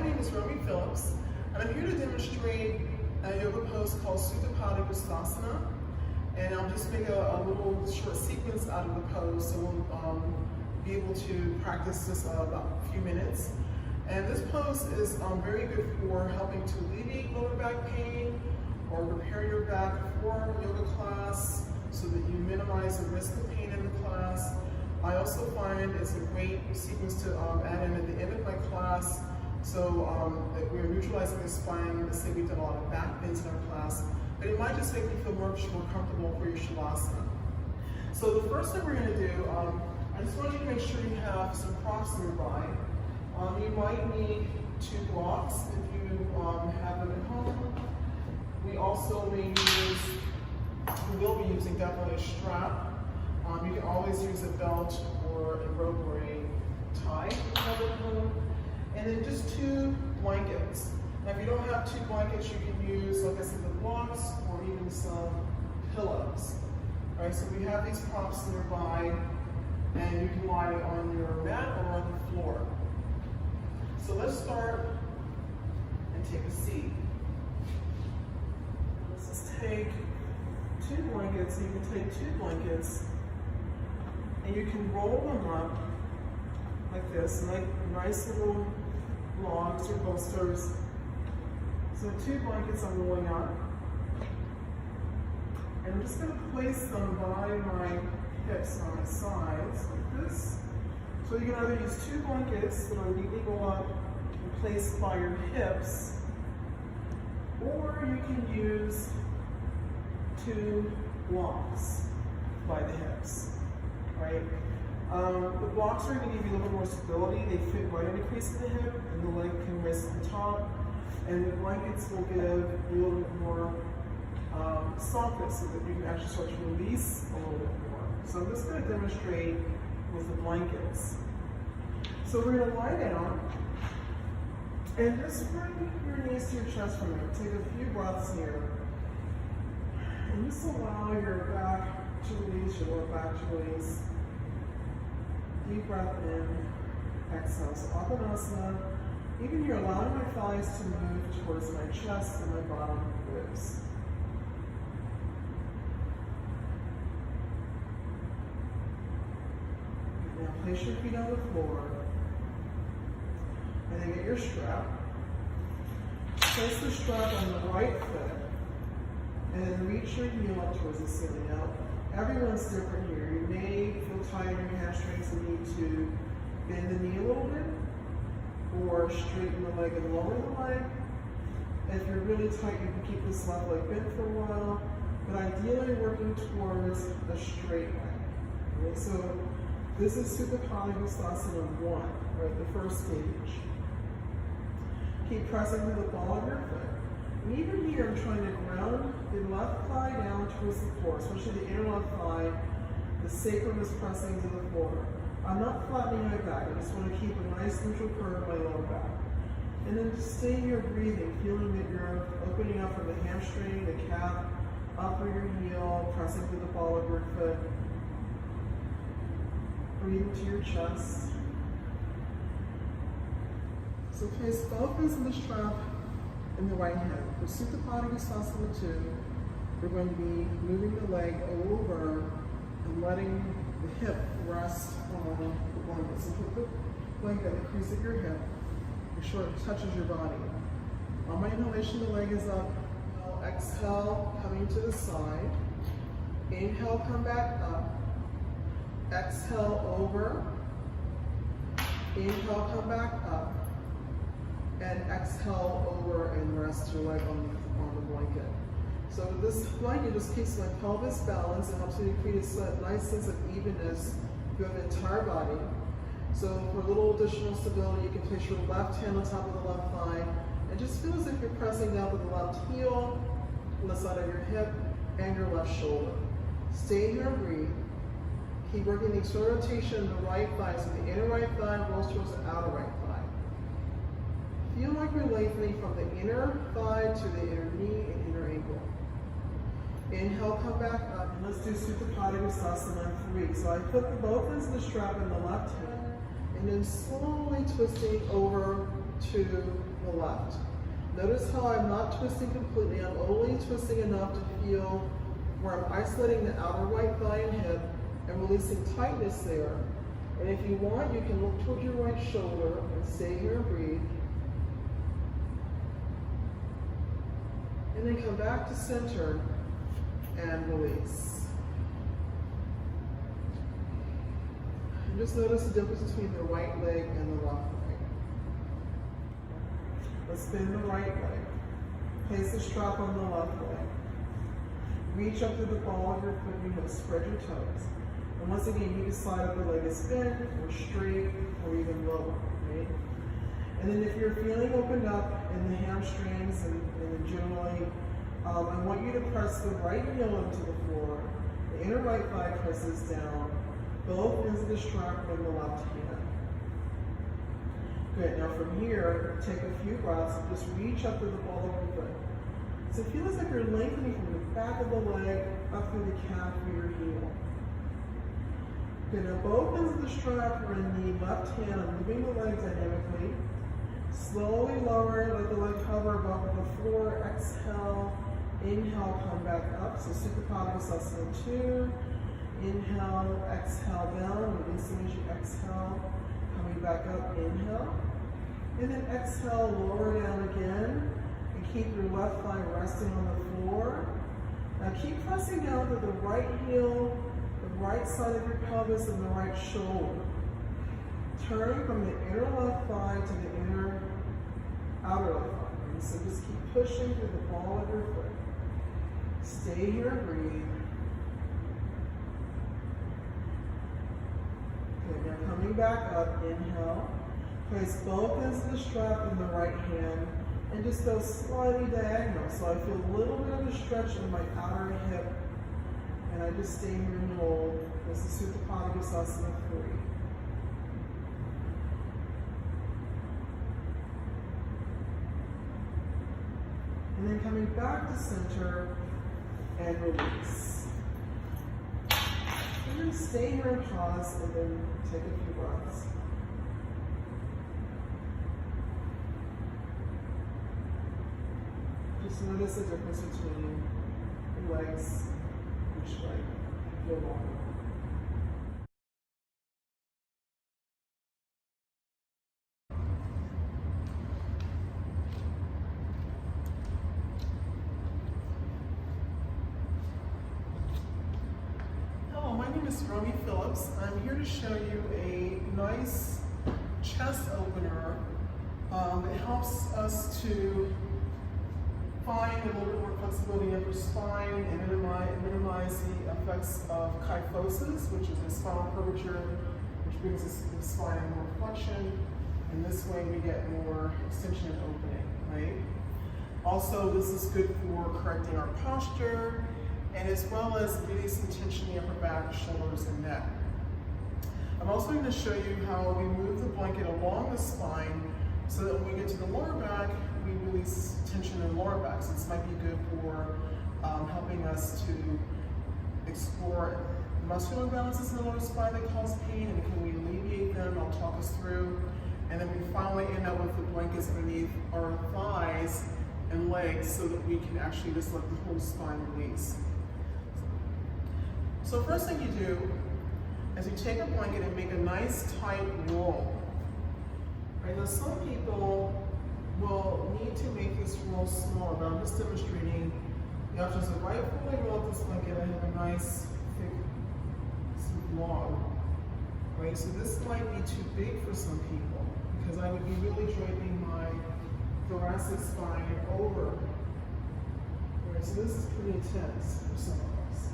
name is Romy Phillips, and I'm here to demonstrate a yoga pose called Supta Padangusthasana. And I'll just make a little short sequence out of the pose, so we'll be able to practice this about a few minutes. And this pose is very good for helping to alleviate lower back pain or prepare your back for yoga class so that you minimize the risk of pain in the class. I also find it's a great sequence to add in at the end of my class, so that we're neutralizing the spine. Let's say we've done a lot of back bends in our class, but it might just make you feel more comfortable for your Shavasana. So the first thing we're going to do, I just want you to make sure you have some props nearby. You might need 2 blocks if you have them at home. We also may use, we will be using definitely a strap. You can always use a belt or a rope or a tie if you have it at home. And then just 2 blankets. Now if you don't have 2 blankets, you can use, like I said, the blocks or even some pillows. All right, so we have these props nearby, and you can lie on your mat or on the floor. So let's start and take a seat. Let's just take 2 blankets. You can take 2 blankets and you can roll them up like this, like nice little logs or bolsters. So 2 blankets I'm rolling up. And I'm just going to place them by my hips on my sides like this. So you can either use 2 blankets that are neatly rolled up and placed by your hips, or you can use 2 blocks by the hips, right? The blocks are going to give you a little bit more stability. They fit right in the crease of the hip, and the leg can rest on top. And the blankets will give you a little bit more softness so that you can actually start to release a little bit more. So I'm just going to demonstrate with the blankets. So we're going to lie down and just bring your knees to your chest for a minute. Take a few breaths here. And just allow your back to release, your lower back to release. Deep breath in, exhale. So Apanasana. Even here, allowing my thighs to move towards my chest and my bottom ribs. Now place your feet on the floor. And then get your strap. Place the strap on the right foot. And then reach your heel up towards the ceiling. Now, everyone's different here. You may feel tight in your hamstrings and need to bend the knee a little bit, or straighten the leg and lower the leg. If you're really tight, you can keep this left leg bent for a while, but ideally working towards a straight leg. Okay, so this is Supta Padangusthasana 1, right, the first stage. Keep pressing to the ball of your foot. And even here, I'm trying to ground the left thigh down towards the floor, especially the inner left thigh. The sacrum is pressing to the floor. I'm not flattening my back. I just want to keep a nice neutral curve in my lower back. And then just stay here breathing, feeling that you're opening up from the hamstring, the calf, up through your heel, pressing through the ball of your foot. Breathe into your chest. So place both hands in the strap in the right hand. For Supta Padangusthasana 2, we're going to be moving the leg over and letting the hip rest on the blanket. So put the blanket at the crease of your hip. Make sure it touches your body. On my inhalation, the leg is up. Exhale, coming to the side. Inhale, come back up. Exhale, over. Inhale, come back up. And exhale, over and rest your leg on the blanket. So this blanket just keeps my pelvis balanced and helps me to create a nice sense of evenness throughout the entire body. So for a little additional stability, you can place your left hand on top of the left thigh and just feel as if you're pressing down with the left heel, on the side of your hip, and your left shoulder. Stay here and breathe. Keep working the external rotation in the right thigh, so the inner right thigh rolls towards the outer right thigh. Feel like you're lengthening from the inner thigh to the inner knee and inner ankle. Inhale, come back up, and let's do Supta Padangusthasana 3. So I put both ends of the strap in the left hand, and then slowly twisting over to the left. Notice how I'm not twisting completely. I'm only twisting enough to feel where I'm isolating the outer right thigh and hip and releasing tightness there. And if you want, you can look toward your right shoulder and stay here and breathe. And then come back to center and release. And just notice the difference between the right leg and the left leg. Let's bend the right leg. Place the strap on the left leg. Reach up to the ball of your foot. You must spread your toes. And once again, you decide if the leg is bent or straight or even lower, right? And then if you're feeling opened up in the hamstrings and generally, I want you to press the right heel into the floor. The inner right thigh presses down. Both ends of the strap in the left hand. Good, now from here, take a few breaths and just reach up to the ball of your foot. So it feels like you're lengthening from the back of the leg up through the calf of your heel. Good, now both ends of the strap are in the left hand. I'm moving the leg dynamically. Slowly lower, let the leg hover above the floor. Exhale, inhale, come back up. So Supta 2. Inhale, exhale down. Releasing as you exhale. Coming back up, inhale. And then exhale, lower down again. And keep your left thigh resting on the floor. Now keep pressing down to the right heel, the right side of your pelvis, and the right shoulder. Turn from the inner left thigh to the inner outer left thigh. So just keep pushing through the ball of your foot. Stay here and breathe. Okay, now coming back up, inhale. Place both ends of the strap in the right hand and just go slightly diagonal. So I feel a little bit of a stretch in my outer hip. And I just stay here and hold. This is Supta 3. And then coming back to center and release. And then stay here and pause and then take a few breaths. Just notice the difference between the legs, each leg, feel longer. Hello, my name is Romy Phillips. I'm here to show you a nice chest opener that helps us to find a little bit more flexibility in your spine and minimize the effects of kyphosis, which is a spinal curvature, which brings the spine in more flexion, and this way we get more extension and opening, right? Also, this is good for correcting our posture, and as well as releasing tension in the upper back, shoulders, and neck. I'm also going to show you how we move the blanket along the spine so that when we get to the lower back, we release tension in the lower back. So this might be good for helping us to explore muscular imbalances in the lower spine that cause pain, and can we alleviate them? I'll talk us through. And then we finally end up with the blankets underneath our thighs and legs so that we can actually just let the whole spine release. So first thing you do is you take a blanket and make a nice tight roll. Right, now some people will need to make this roll smaller, but I'm just demonstrating the options of right before I roll up this blanket, I have a nice thick smooth log. Right, so this might be too big for some people because I would be really draping my thoracic spine over. Right, so this is pretty intense for some of us.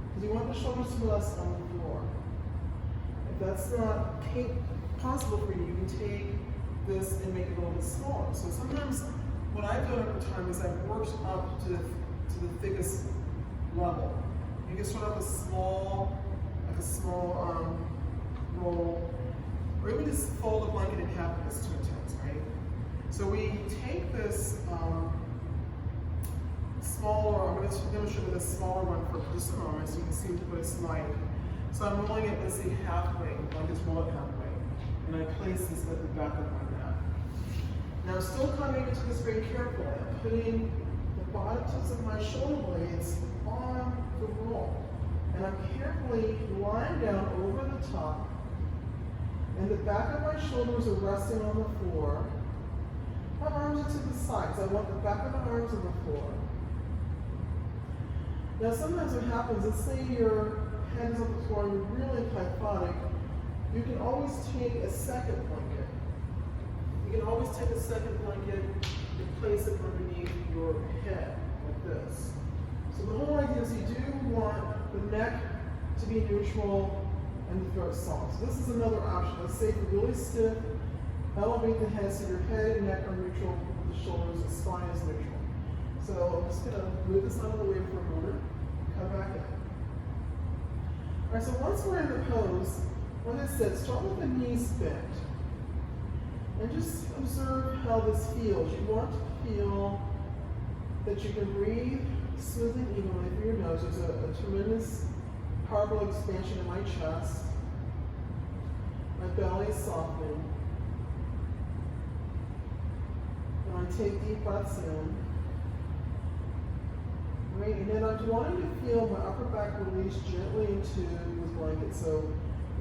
Because you want the shoulders to rest on the floor. If that's not possible for you, you can take this and make it a little bit smaller. So sometimes what I've done over time is I've worked up to the thickest level. You can start off with small roll, or even just fold the blanket in half if it's too intense, right? So we take this smaller, I'm going to demonstrate with a smaller one for just a moment so you can see what it's like. So I'm rolling it, let's say halfway, I just roll it halfway, and I place this at the back of my mat. Now I'm still coming into this very carefully. I'm putting the bottom tips of my shoulder blades on the roll. And I'm carefully lying down over the top. And the back of my shoulders are resting on the floor. My arms are to the sides. I want the back of my arms on the floor. Now sometimes what happens is, say your head is on the floor and you're really kyphotic, you can always take a second blanket. You can always take a second blanket and place it underneath your head, like this. So the whole idea is you do want the neck to be neutral and the throat soft. So this is another option. Let's say if you're really stiff, elevate the head so your head and neck are neutral, the shoulders, the spine is neutral. So I'm just going to move this out of the way for a moment, come back in. All right, so once we're in the pose, like I said, start with the knees bent. And just observe how this feels. You want to feel that you can breathe smoothly and evenly through your nose. There's a tremendous, powerful expansion in my chest. My belly is softening. And I take deep breaths in. Right, and then I'm wanting to feel my upper back release gently into the blanket. So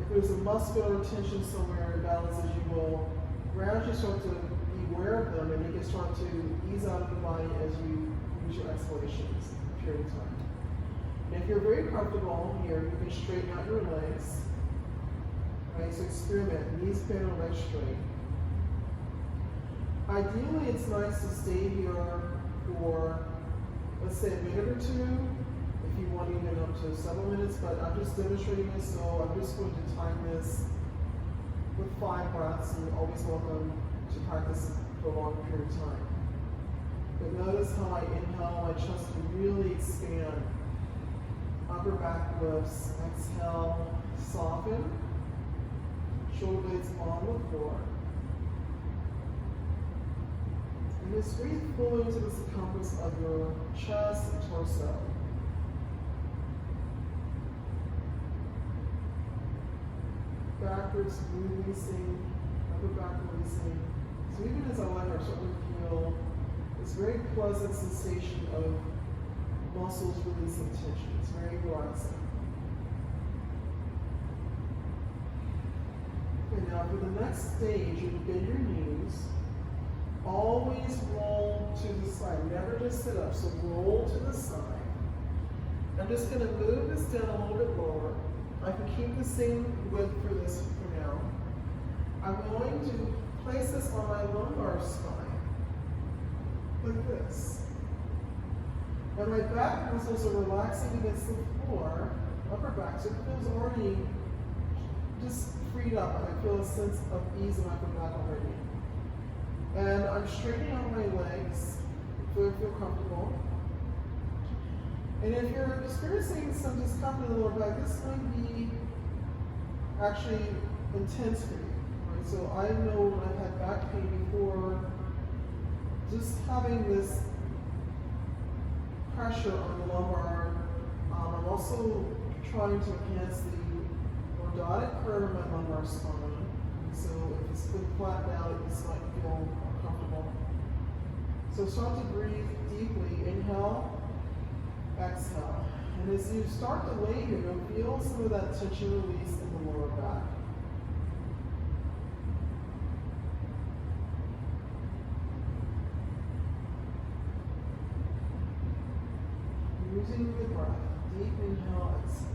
if there's a muscular tension somewhere in balance, as you will gradually start to be aware of them, and you can start to ease out of the body as you use your exhalations period of time. And if you're very comfortable here, you can straighten out your legs. Right, so experiment, knees bent or legs straight. Ideally, it's nice to stay here for, let's say, a minute or two, if you want even up to several minutes, but I'm just demonstrating this, so I'm just going to time this with 5 breaths, and you're always welcome to practice for a long period of time. But notice how I inhale, my chest can really expand. Upper back lifts, exhale, soften, shoulder blades on the floor. And just breathe fully into the circumference of your chest and torso. Backwards releasing, upper back releasing. So even as I let her, start to feel this very pleasant sensation of muscles releasing tension. It's very relaxing. Okay, now for the next stage, you bend your knees. Always roll to the side, never just sit up. So roll to the side. I'm just going to move this down a little bit lower. I can keep the same width for this for now. I'm going to place this on my lumbar spine, like this. And my back muscles are relaxing against the floor, upper back, so it feels already just freed up. I feel a sense of ease in my upper back already. And I'm straightening out my legs, so I feel comfortable. And if you're experiencing some discomfort in the lower back, this might be actually intense for you. Right? So I know when I've had back pain before, just having this pressure on the lumbar, I'm also trying to enhance the lordotic curve of my lumbar spine. So if it's been flattened out, it just might feel uncomfortable. So start to breathe deeply. Inhale. Exhale. And as you start to lay here, you'll feel some of that tension release in the lower back. Using the breath. Deep inhale, exhale.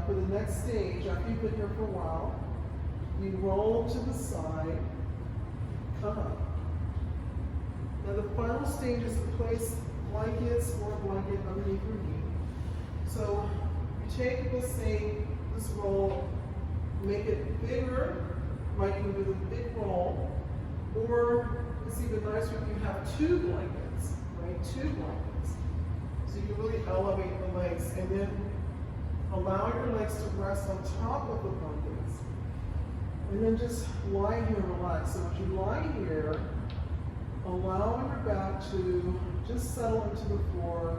For the next stage, after you've been here for a while, you roll to the side, come up. Now the final stage is to place blankets or a blanket underneath your knee. So you take, let's say, this roll, make it bigger, like you do with a big roll, or it's even nicer if you have 2 blankets, right? 2 blankets. So you can really elevate the legs, and then allow your legs to rest on top of the blankets. And then just lie here and relax. So as you lie here, allow your back to just settle into the floor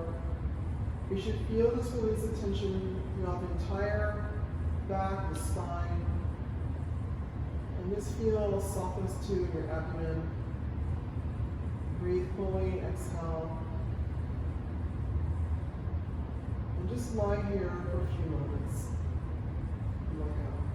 You should feel this release of tension throughout the entire back, the spine. And this feel softens too in your abdomen. Breathe fully, exhale. And just lie here for a few moments. Let go.